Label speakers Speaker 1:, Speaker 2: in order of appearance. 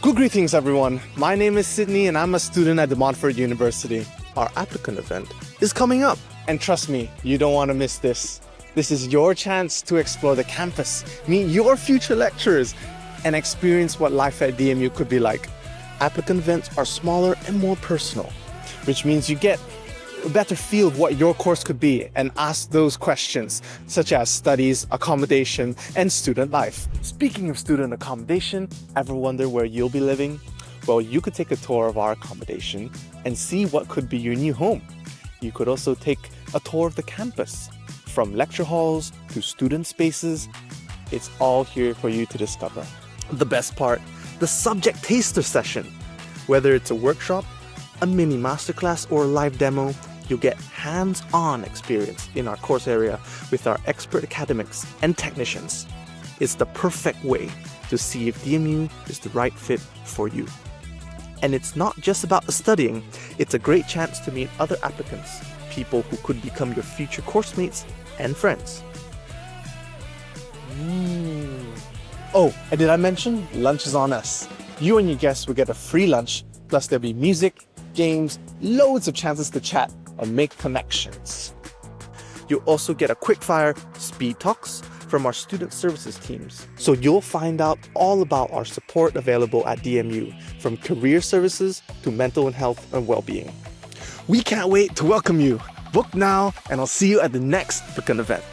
Speaker 1: Good greetings, everyone. My name is Sydney and I'm a student at the Montfort University. Our Applicant event is coming up. And trust me, you don't want to miss this. This is your chance to explore the campus, meet your future lecturers, and experience what life at DMU could be like. Applicant events are smaller and more personal, which means you get a better feel of what your course could be and ask those questions, such as studies, accommodation, and student life. Speaking of student accommodation, ever wonder where you'll be living? Well, you could take a tour of our accommodation and see what could be your new home. You could also take a tour of the campus. From lecture halls to student spaces, it's all here for you to discover. The best part, the subject taster session. Whether it's a workshop, a mini masterclass, or a live demo, you'll get hands-on experience in our course area with our expert academics and technicians. It's the perfect way to see if DMU is the right fit for you. And it's not just about the studying, it's a great chance to meet other applicants, people who could become your future course mates and friends. Oh, and did I mention lunch is on us? You and your guests will get a free lunch, plus there'll be music, games, loads of chances to chat or make connections. You'll also get a quick-fire speed talks from our student services teams. So you'll find out all about our support available at DMU, from career services to mental health and well-being. We can't wait to welcome you. Book now, and I'll see you at the next Applicant event.